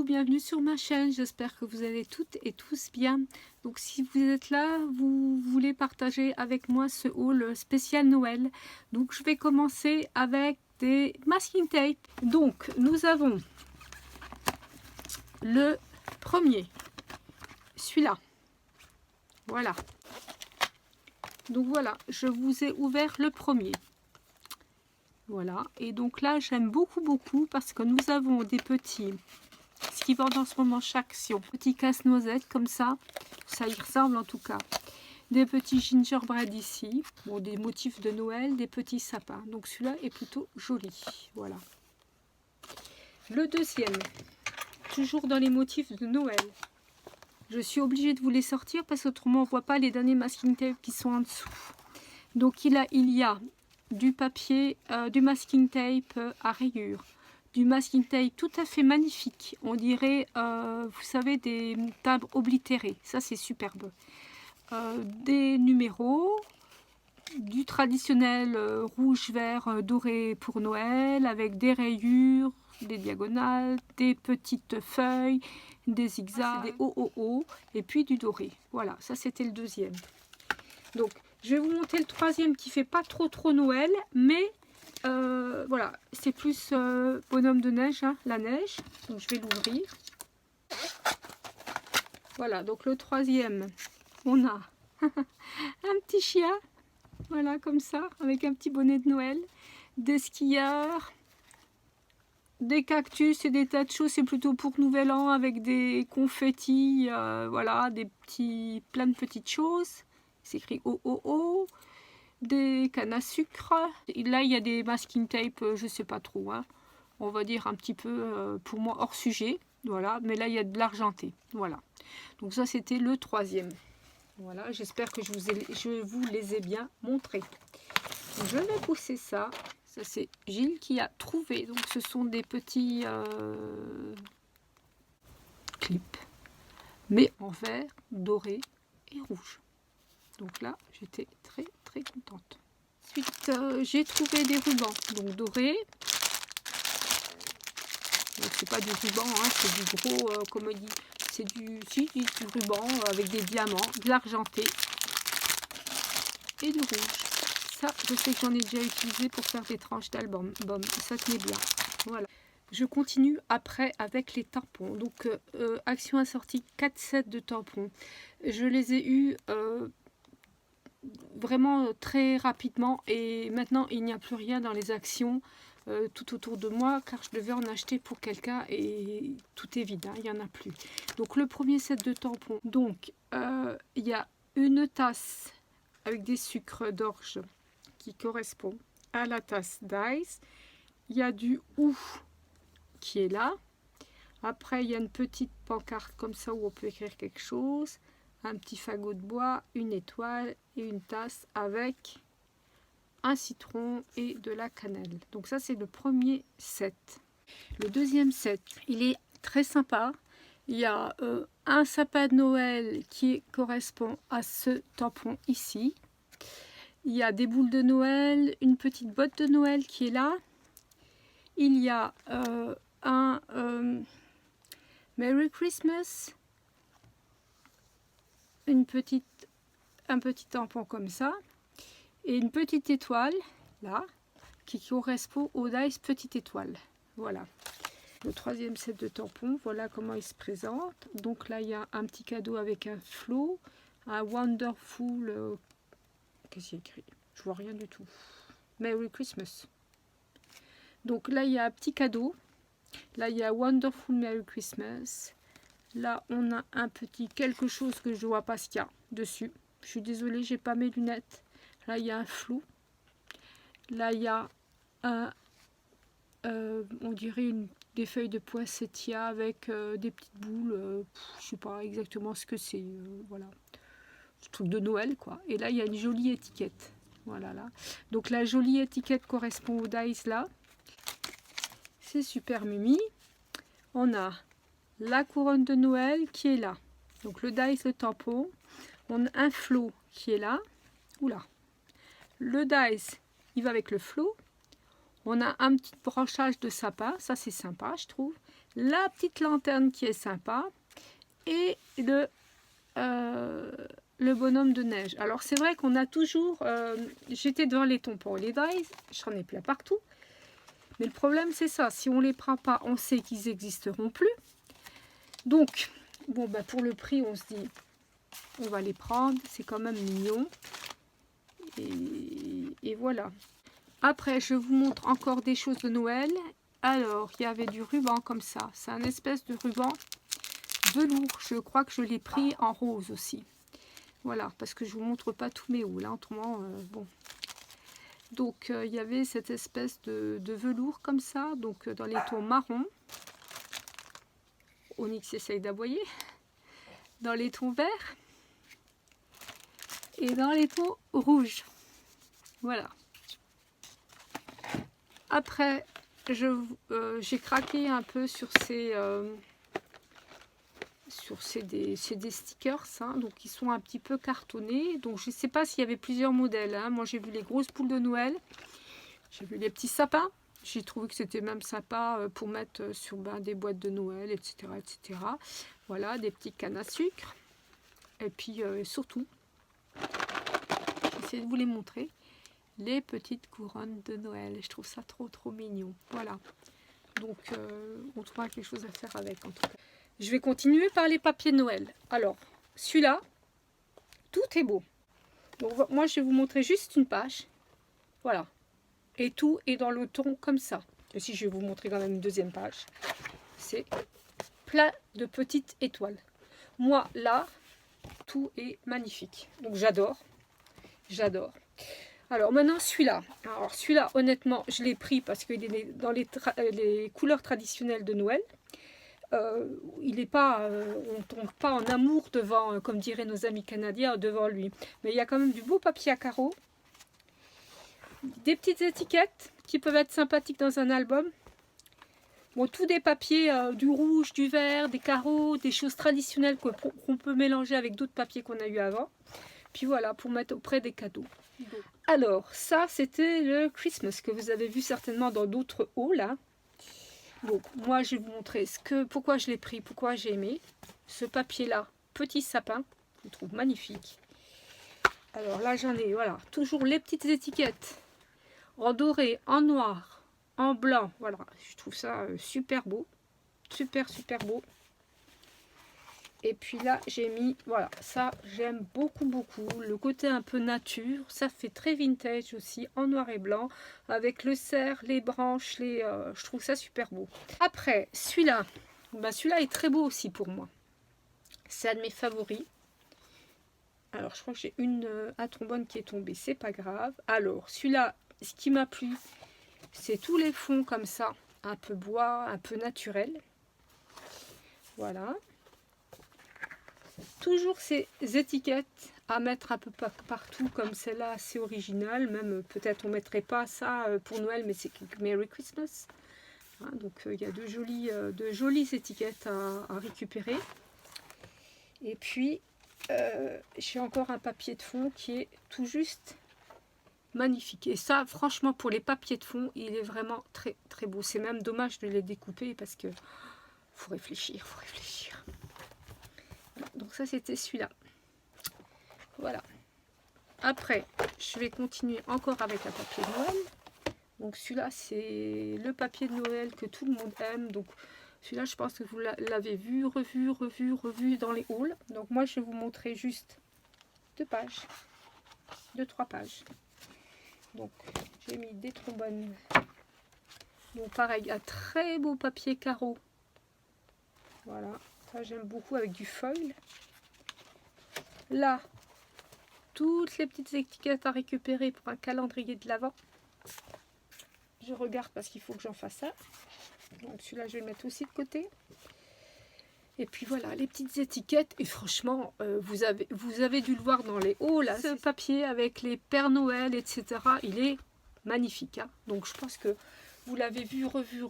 bienvenue sur ma chaîne, j'espère que vous allez toutes et tous bien. Donc si vous êtes là, vous voulez partager avec moi ce haul spécial Noël. Donc je vais commencer avec des masking tape. Donc nous avons le premier, celui-là. Voilà. Donc voilà, je vous ai ouvert le premier. Voilà, et donc là j'aime beaucoup parce que nous avons des petits, ce qui vendent en ce moment chaque Action, petits casse-noisettes comme ça y ressemble en tout cas. Des petits gingerbread ici, bon, des motifs de Noël, des petits sapins. Donc celui-là est plutôt joli, voilà. Le deuxième, toujours dans les motifs de Noël. Je suis obligée de vous les sortir parce qu'autrement on ne voit pas les derniers masking tape qui sont en dessous. Donc il y a du papier, du masking tape à rayures, du masking tape tout à fait magnifique, on dirait, vous savez, des timbres oblitérés, ça c'est superbe, des numéros, du traditionnel rouge, vert, doré pour Noël, avec des rayures, des diagonales, des petites feuilles, des zigzags, des OOO, et puis du doré. Voilà, ça c'était le deuxième. Donc je vais vous montrer le troisième qui fait pas trop Noël, mais voilà, c'est plus bonhomme de neige, hein, la neige. Donc je vais l'ouvrir. Voilà, donc le troisième, on a un petit chien, voilà, comme ça, avec un petit bonnet de Noël, des skieurs, des cactus et des tas de choses, c'est plutôt pour Nouvel An, avec des confettis, voilà, plein de petites choses. C'est écrit OOO. Des cannes à sucre. Et là, il y a des masking tape, je sais pas trop, hein. On va dire un petit peu, pour moi, hors sujet. Voilà, mais là, il y a de l'argenté. Voilà. Donc ça, c'était le troisième. Voilà, j'espère que je vous les ai bien montrés. Je vais pousser ça. Ça, c'est Gilles qui a trouvé. Donc, ce sont des petits clips, mais en vert, doré et rouge. Donc là, j'étais très contente. Ensuite, j'ai trouvé des rubans, donc dorés. Donc c'est pas du ruban, hein, c'est du gros, comme on dit, c'est du ruban avec des diamants, de l'argenté et du rouge. Ça, je sais que j'en ai déjà utilisé pour faire des tranches d'album. Bon, ça tenait bien. Voilà. Je continue après avec les tampons. Donc, Action a sorti 4 sets de tampons. Je les ai eus vraiment très rapidement et maintenant il n'y a plus rien dans les Actions tout autour de moi car je devais en acheter pour quelqu'un et tout est vide, hein, il n'y en a plus. Donc le premier set de tampons, donc il y a une tasse avec des sucres d'orge qui correspond à la tasse d'Ice. Il y a du OU qui est là. Après il y a une petite pancarte comme ça où on peut écrire quelque chose, un petit fagot de bois, une étoile et une tasse avec un citron et de la cannelle. Donc ça, c'est le premier set. Le deuxième set, il est très sympa. Il y a un sapin de Noël qui correspond à ce tampon ici. Il y a des boules de Noël, une petite botte de Noël qui est là. Il y a un Merry Christmas, un petit tampon comme ça et une petite étoile là qui correspond au Dice petite étoile. Voilà le troisième set de tampons. Voilà comment il se présente. Donc là il y a un petit cadeau avec un flot, un wonderful, qu'est-ce qu'il y a écrit, je vois rien du tout, Merry Christmas. Donc là il y a un petit cadeau, là il y a wonderful Merry Christmas. Là, on a un petit quelque chose que je ne vois pas ce qu'il y a dessus. Je suis désolée, j'ai pas mes lunettes. Là, il y a un flou. Là, il y a un, on dirait des feuilles de poinsettia avec des petites boules. Je ne sais pas exactement ce que c'est. Voilà, ce truc de Noël, quoi. Et là, il y a une jolie étiquette. Voilà, là. Donc, la jolie étiquette correspond au Dice, là. C'est super mimi. On a la couronne de Noël qui est là. Donc le Dice, le tampon. On a un flot qui est là. Oula. Le Dice, il va avec le flot. On a un petit branchage de sapin. Ça, c'est sympa, je trouve. la petite lanterne qui est sympa et le bonhomme de neige. Alors c'est vrai qu'on a toujours, j'étais devant les tampons et les dies, j'en ai plein partout. Mais le problème c'est ça, si on les prend pas, on sait qu'ils n'existeront plus. Donc, bon bah pour le prix, on se dit, on va les prendre, c'est quand même mignon. Et voilà. Après, je vous montre encore des choses de Noël. Alors, il y avait du ruban comme ça. C'est un espèce de ruban velours. Je crois que je l'ai pris en rose aussi. Voilà, parce que je vous montre pas tous mes hauls. Hein, autrement, bon. Donc, il y avait cette espèce de velours comme ça. Donc, dans les tons marron. Onyx essaye d'aboyer. Dans les tons verts. Et dans les tons rouges. Voilà. Après, j'ai craqué un peu sur ces... c'est des stickers, hein, donc ils sont un petit peu cartonnés. Donc je ne sais pas s'il y avait plusieurs modèles. Hein. Moi j'ai vu les grosses boules de Noël. J'ai vu les petits sapins. J'ai trouvé que c'était même sympa pour mettre sur des boîtes de Noël, etc., etc. Voilà, des petites cannes à sucre. Et puis surtout, j'essaie de vous les montrer, les petites couronnes de Noël. Je trouve ça trop mignon. Voilà. Donc on trouvera quelque chose à faire avec en tout cas. Je vais continuer par les papiers de Noël. Alors, celui-là, tout est beau. Donc moi je vais vous montrer juste une page. Voilà. Et tout est dans le ton comme ça. Et si je vais vous montrer quand même une deuxième page. C'est plein de petites étoiles. Moi là, tout est magnifique. Donc j'adore. J'adore. Alors maintenant celui-là. Alors celui-là honnêtement je l'ai pris parce qu'il est dans les couleurs traditionnelles de Noël. Il n'est pas, on ne tombe pas en amour devant, comme diraient nos amis canadiens, devant lui. Mais il y a quand même du beau papier à carreaux. Des petites étiquettes qui peuvent être sympathiques dans un album. Bon, tous des papiers, du rouge, du vert, des carreaux, des choses traditionnelles qu'on peut mélanger avec d'autres papiers qu'on a eu avant. Puis voilà, pour mettre auprès des cadeaux. Alors, ça, c'était le Christmas que vous avez vu certainement dans d'autres hauls. Hein. Donc, moi, je vais vous montrer pourquoi je l'ai pris, pourquoi j'ai aimé. Ce papier-là, petit sapin, je le trouve magnifique. Alors là, j'en ai, voilà, toujours les petites étiquettes en doré, en noir, en blanc. Voilà, je trouve ça super beau. Super beau. Et puis là, j'ai mis, voilà, ça, j'aime beaucoup. Le côté un peu nature, ça fait très vintage aussi, en noir et blanc, avec le cerf, les branches, je trouve ça super beau. Après, celui-là, celui-là est très beau aussi pour moi. C'est un de mes favoris. Alors, je crois que j'ai un trombone qui est tombé, c'est pas grave. Alors, celui-là, ce qui m'a plu, c'est tous les fonds comme ça, un peu bois, un peu naturel. Voilà. Toujours ces étiquettes à mettre un peu partout comme celle-là, assez originale. Même peut-être on ne mettrait pas ça pour Noël, mais c'est Merry Christmas. Hein, donc il y a de jolies étiquettes à récupérer. Et puis j'ai encore un papier de fond qui est tout juste magnifique. Et ça, franchement, pour les papiers de fond, il est vraiment très beau. C'est même dommage de les découper parce que faut réfléchir. Donc ça c'était celui-là. Voilà. Après, je vais continuer encore avec un papier de Noël. Donc celui-là c'est le papier de Noël que tout le monde aime. Donc celui-là je pense que vous l'avez vu, revu dans les hauls. Donc moi je vais vous montrer juste 2-3 pages. Donc j'ai mis des trombones. Donc pareil, un très beau papier carreau. Voilà. Ça j'aime beaucoup avec du foil. Là, toutes les petites étiquettes à récupérer pour un calendrier de l'Avent. Je regarde parce qu'il faut que j'en fasse ça. Donc celui-là je vais le mettre aussi de côté. Et puis voilà, les petites étiquettes. Et franchement, vous avez dû le voir dans les hauts là. Ce papier avec les Pères Noël, etc. Il est magnifique. Hein. Donc je pense que vous l'avez vu, revu.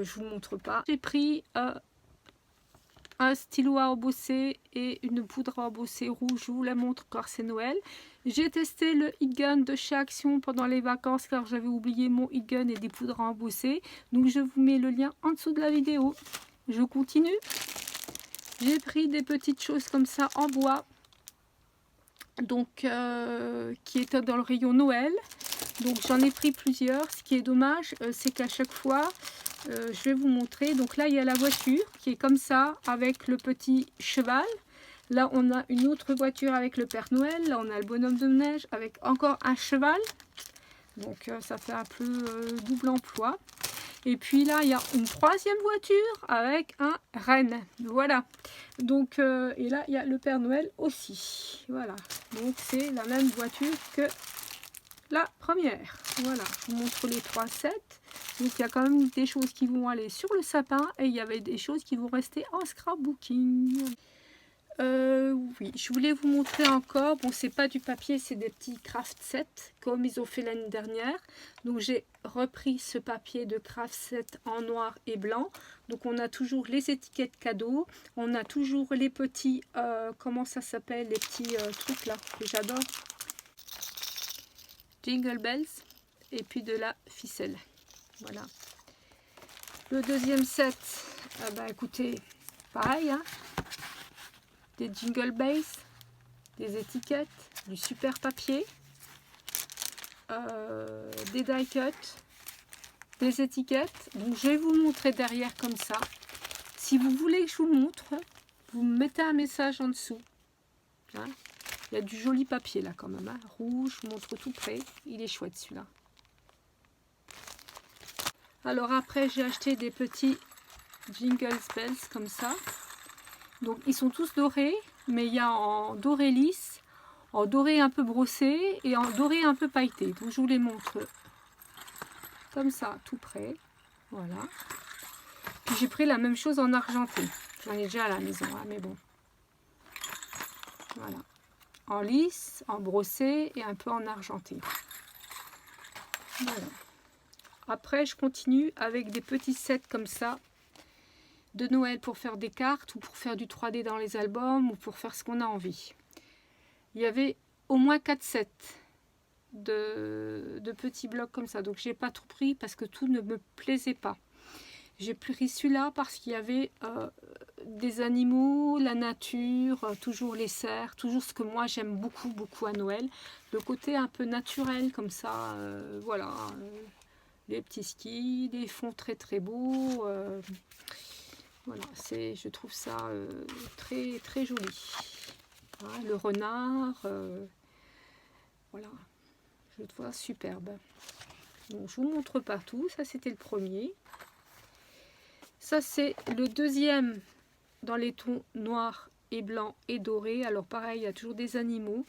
Je vous le montre pas. J'ai pris un stylo à embosser et une poudre à embosser rouge. Je vous la montre car c'est Noël. J'ai testé le heat gun de chez Action pendant les vacances car j'avais oublié mon heat gun et des poudres à embosser. Donc je vous mets le lien en dessous de la vidéo. je continue. J'ai pris des petites choses comme ça en bois, donc qui étaient dans le rayon Noël. Donc j'en ai pris plusieurs. Ce qui est dommage, c'est qu'à chaque fois, je vais vous montrer. Donc là, il y a la voiture qui est comme ça avec le petit cheval. Là, on a une autre voiture avec le Père Noël. Là, on a le bonhomme de neige avec encore un cheval. Donc ça fait un peu double emploi. Et puis là, il y a une troisième voiture avec un renne. Voilà. Donc, et là, il y a le Père Noël aussi. Voilà. Donc, c'est la même voiture que la première. Voilà. Je vous montre les 3 sets. Donc, il y a quand même des choses qui vont aller sur le sapin et il y avait des choses qui vont rester en scrapbooking. Oui, je voulais vous montrer encore, bon c'est pas du papier, c'est des petits craft sets comme ils ont fait l'année dernière. Donc j'ai repris ce papier de craft set en noir et blanc. Donc on a toujours les étiquettes cadeaux, on a toujours les petits, comment ça s'appelle, les petits trucs là que j'adore. Jingle bells et puis de la ficelle. Voilà. Le deuxième set, bah écoutez, pareil hein. Des jingle bells, des étiquettes, du super papier, des die cut, des étiquettes. Donc je vais vous montrer derrière comme ça. Si vous voulez que je vous montre, vous me mettez un message en dessous. Hein, il y a du joli papier là quand même, hein, rouge, je vous montre tout près. Il est chouette celui-là. Alors après j'ai acheté des petits jingle bells comme ça. Donc ils sont tous dorés, mais il y a en doré lisse, en doré un peu brossé et en doré un peu pailleté. Donc je vous les montre comme ça, tout près. Voilà. Puis j'ai pris la même chose en argenté. J'en ai déjà à la maison, hein, mais bon. Voilà. En lisse, en brossé et un peu en argenté. Voilà. Après je continue avec des petits sets comme ça. De Noël pour faire des cartes ou pour faire du 3D dans les albums ou pour faire ce qu'on a envie. Il y avait au moins 4 sets de petits blocs comme ça. Donc j'ai pas tout pris parce que tout ne me plaisait pas. J'ai pris celui-là parce qu'il y avait des animaux, la nature, toujours les cerfs, toujours ce que moi j'aime beaucoup à Noël. Le côté un peu naturel comme ça, voilà. Les petits skis, des fonds très beaux. Voilà, je trouve ça très joli. Voilà, le renard, voilà, je le trouve superbe. Donc, je vous montre partout. Ça, c'était le premier. Ça, c'est le deuxième dans les tons noirs et blancs et dorés. Alors, pareil, il y a toujours des animaux.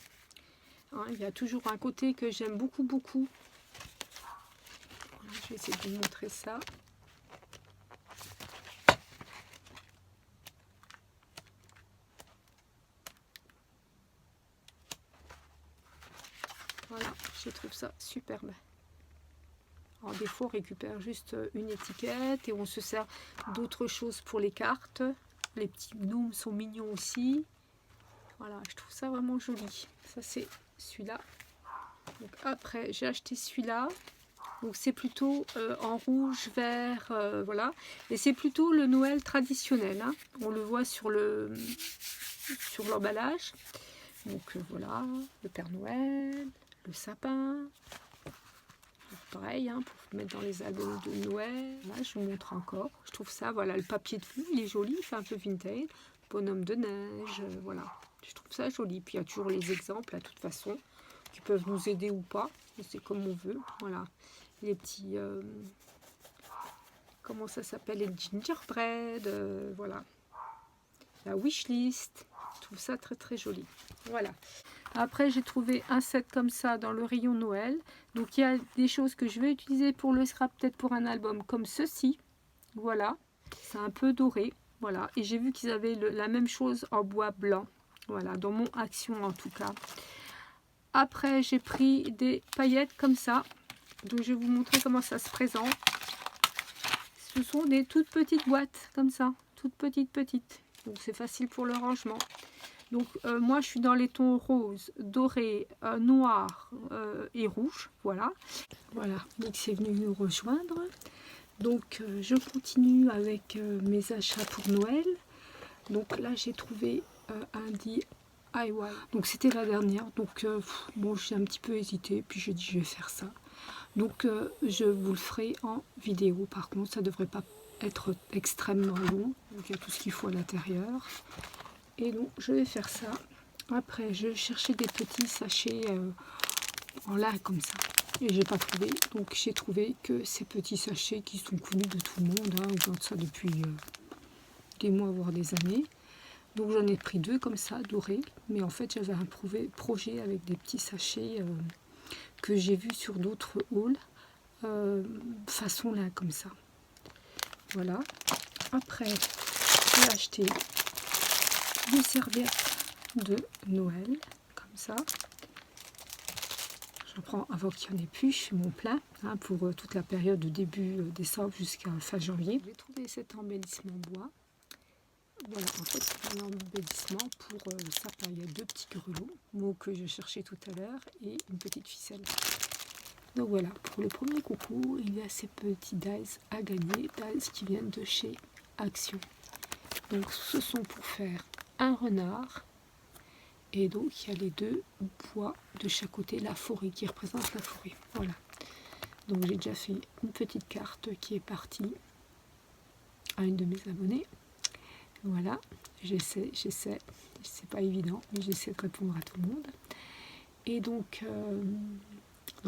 Hein, il y a toujours un côté que j'aime beaucoup. Je vais essayer de vous montrer ça. Voilà, je trouve ça superbe. Alors des fois on récupère juste une étiquette et on se sert d'autres choses pour les cartes. Les petits gnomes sont mignons aussi. Voilà, je trouve ça vraiment joli. Ça c'est celui-là. Donc après j'ai acheté celui-là. Donc c'est plutôt en rouge, vert, voilà. Et c'est plutôt le Noël traditionnel. Hein. On le voit sur l'emballage. Donc voilà, le Père Noël, le sapin. Pareil, hein, pour mettre dans les albums de Noël. Là, je vous montre encore. Je trouve ça, voilà, le papier de fou, il est joli, il fait un peu vintage. Bonhomme de neige, voilà. Je trouve ça joli. Puis il y a toujours les exemples, à toute façon, qui peuvent nous aider ou pas. C'est comme on veut, voilà. Les petits, comment ça s'appelle, les gingerbread, voilà. La wishlist, je trouve ça très joli. Voilà. Après, j'ai trouvé un set comme ça dans le rayon Noël. Donc, il y a des choses que je vais utiliser pour le scrap, peut-être pour un album comme ceci. Voilà. C'est un peu doré. Voilà. Et j'ai vu qu'ils avaient la même chose en bois blanc. Voilà. Dans mon Action, en tout cas. Après, j'ai pris des paillettes comme ça. Donc, je vais vous montrer comment ça se présente. Ce sont des toutes petites boîtes, comme ça. Toutes petites. Donc, c'est facile pour le rangement. Donc moi je suis dans les tons rose, doré, noir et rouge, voilà. Voilà, Mix est venu nous rejoindre. Donc je continue avec mes achats pour Noël. Donc là j'ai trouvé un DIY. Donc c'était la dernière. Donc bon, j'ai un petit peu hésité, puis j'ai dit je vais faire ça. Donc je vous le ferai en vidéo. Par contre, ça devrait pas être extrêmement long. Donc il y a tout ce qu'il faut à l'intérieur. Et donc je vais faire ça. Après, je cherchais des petits sachets en lin comme ça. Et j'ai pas trouvé. Donc j'ai trouvé que ces petits sachets qui sont connus de tout le monde. Hein, on vend ça depuis des mois, voire des années. Donc j'en ai pris 2 comme ça, dorés. Mais en fait, j'avais un projet avec des petits sachets que j'ai vus sur d'autres hauls. Façon lin comme ça. Voilà. Après, j'ai acheté des serviettes de Noël, comme ça. J'en prends avant qu'il n'y en ait plus, je fais mon plein hein, pour toute la période de début décembre jusqu'à fin janvier. J'ai trouvé cet embellissement bois. Voilà, en fait c'est un embellissement pour le sapin. Il y a 2 petits grelots, mot que je cherchais tout à l'heure, et une petite ficelle. Donc voilà, pour le premier concours, il y a ces petits dies à gagner, dies qui viennent de chez Action. Donc ce sont pour faire un renard. Et donc il y a les 2 bois de chaque côté, la forêt qui représente la forêt. Voilà. Donc j'ai déjà fait une petite carte qui est partie à une de mes abonnées. Voilà, j'essaie, c'est pas évident, mais j'essaie de répondre à tout le monde. Et donc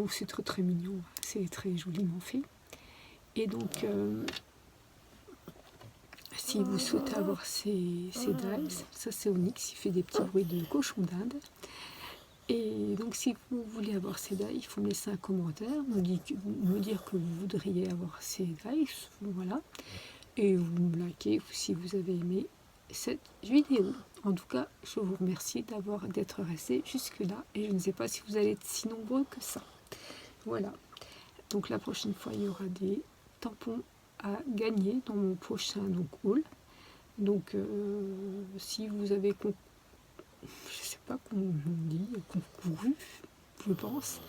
c'est très très mignon, c'est très joliment fait. Et donc si vous souhaitez avoir ces dies, ça c'est Onyx, il fait des petits bruits de cochon d'Inde. Et donc si vous voulez avoir ces dies, il faut me laisser un commentaire, me dire que vous voudriez avoir ces dies, voilà. Et vous me likez si vous avez aimé cette vidéo. En tout cas, je vous remercie d'être resté jusque là, et je ne sais pas si vous allez être si nombreux que ça. Voilà. Donc la prochaine fois, il y aura des tampons à gagner dans mon prochain haul. Donc si vous avez je sais pas comment on dit, concouru, je pense.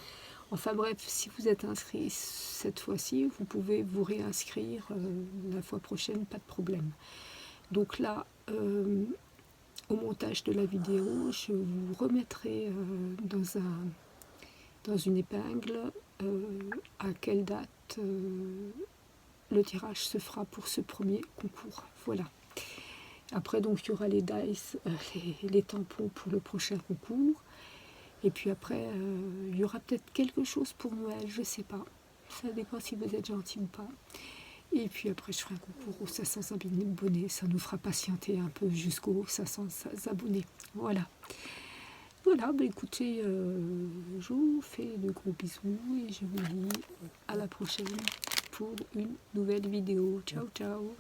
Enfin bref, si vous êtes inscrit cette fois-ci, vous pouvez vous réinscrire la fois prochaine, pas de problème. Donc là, au montage de la vidéo, je vous remettrai dans une épingle à quelle date le tirage se fera pour ce premier concours. Voilà. Après, donc, il y aura les dice, les tampons pour le prochain concours. Et puis après, il y aura peut-être quelque chose pour Noël, je ne sais pas. Ça dépend si vous êtes gentil ou pas. Et puis après, je ferai un concours aux 500 abonnés. Ça nous fera patienter un peu jusqu'aux 500 abonnés. Voilà. Voilà, bah écoutez, je vous fais de gros bisous et je vous dis à la prochaine pour une nouvelle vidéo. Ciao, ciao.